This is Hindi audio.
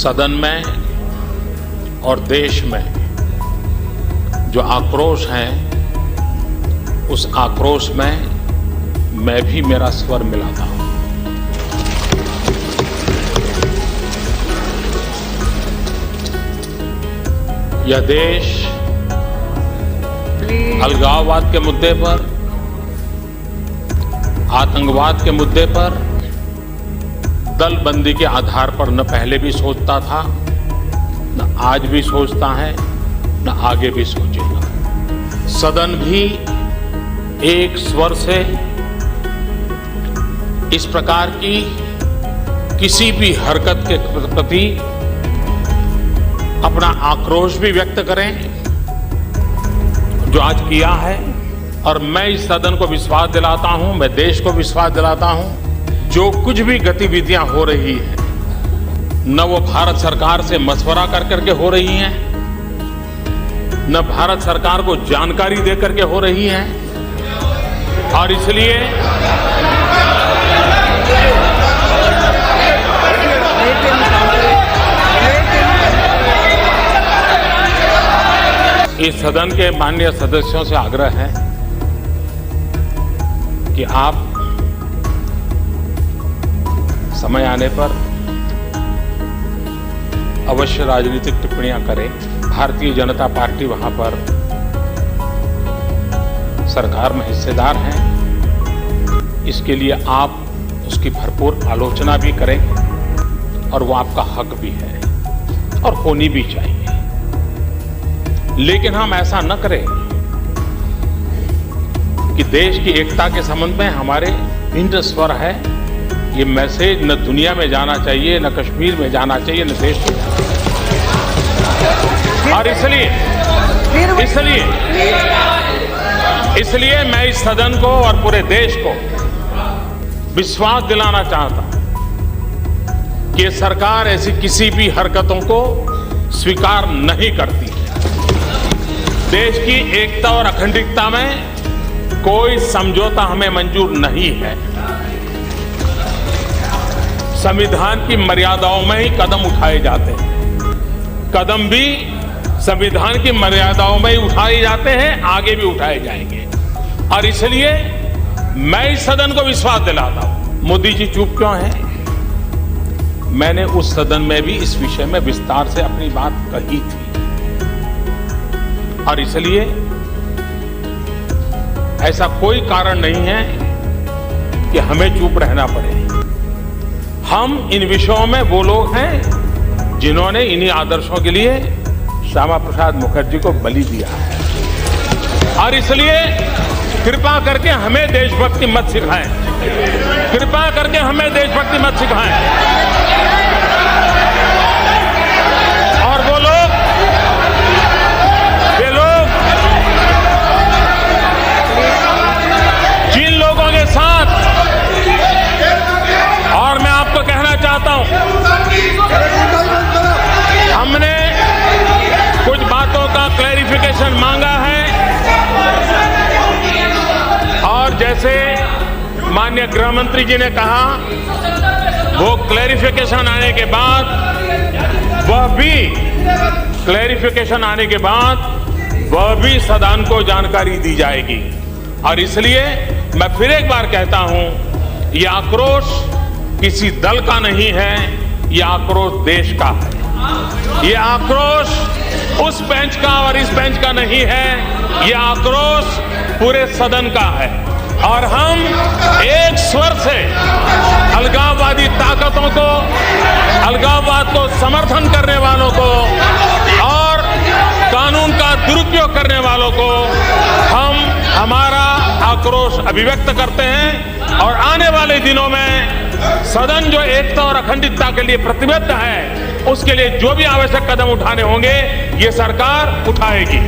सदन में और देश में जो आक्रोश है, उस आक्रोश में मैं भी मेरा स्वर मिलाता हूं। यह देश अलगाववाद के मुद्दे पर, आतंकवाद के मुद्दे पर दलबंदी के आधार पर न पहले भी सोचता था, न आज भी सोचता है, न आगे भी सोचेगा। सदन भी एक स्वर से इस प्रकार की किसी भी हरकत के प्रति अपना आक्रोश भी व्यक्त करें, जो आज किया है। और मैं इस सदन को विश्वास दिलाता हूं, मैं देश को विश्वास दिलाता हूं, जो कुछ भी गतिविधियां हो रही हैं, न वो भारत सरकार से मशवरा कर करके हो रही हैं, न भारत सरकार को जानकारी दे करके हो रही हैं। और इसलिए इस सदन के माननीय सदस्यों से आग्रह है कि आप समय आने पर अवश्य राजनीतिक टिप्पणियां करें। भारतीय जनता पार्टी वहां पर सरकार में हिस्सेदार हैं, इसके लिए आप उसकी भरपूर आलोचना भी करें और वो आपका हक भी है और होनी भी चाहिए। लेकिन हम ऐसा न करें कि देश की एकता के संबंध में हमारे भिन्न स्वर है। ये मैसेज न दुनिया में जाना चाहिए, न कश्मीर में जाना चाहिए, न देश में जाना चाहिए। और इसलिए मैं इस सदन को और पूरे देश को विश्वास दिलाना चाहता हूं कि सरकार ऐसी किसी भी हरकतों को स्वीकार नहीं करती है। देश की एकता और अखंडता में कोई समझौता हमें मंजूर नहीं है। संविधान की मर्यादाओं में ही कदम उठाए जाते हैं, कदम भी संविधान की मर्यादाओं में ही उठाए जाते हैं, आगे भी उठाए जाएंगे। और इसलिए मैं इस सदन को विश्वास दिलाता हूं। मोदी जी चुप क्यों हैं? मैंने उस सदन में भी इस विषय में विस्तार से अपनी बात कही थी और इसलिए ऐसा कोई कारण नहीं है कि हमें चुप रहना पड़े। हम इन विषयों में वो लोग हैं जिन्होंने इन्हीं आदर्शों के लिए श्यामा प्रसाद मुखर्जी को बलि दिया है। और इसलिए कृपा करके हमें देशभक्ति मत सिखाएं, कृपा करके हमें देशभक्ति मत सिखाएं। और वो लोग जिन लोगों के साथ, और मैं आपको कहना चाहता हूं, हमने कुछ बातों का क्लैरिफिकेशन मांगा है और जैसे माननीय गृह मंत्री जी ने कहा, वो क्लैरिफिकेशन आने के बाद, वह भी सदन को जानकारी दी जाएगी। और इसलिए मैं फिर एक बार कहता हूं, यह आक्रोश किसी दल का नहीं है, यह आक्रोश देश का है। यह आक्रोश उस बेंच का और इस बेंच का नहीं है, यह आक्रोश पूरे सदन का है। और हम एक स्वर से अलगाववादी ताकतों को, अलगाववाद को समर्थन करने वालों को और कानून का दुरुपयोग करने वालों को हम हमारा आक्रोश अभिव्यक्त करते हैं। और आने वाले दिनों में सदन जो एकता और अखंडता के लिए प्रतिबद्ध है, उसके लिए जो भी आवश्यक कदम उठाने होंगे, ये सरकार उठाएगी।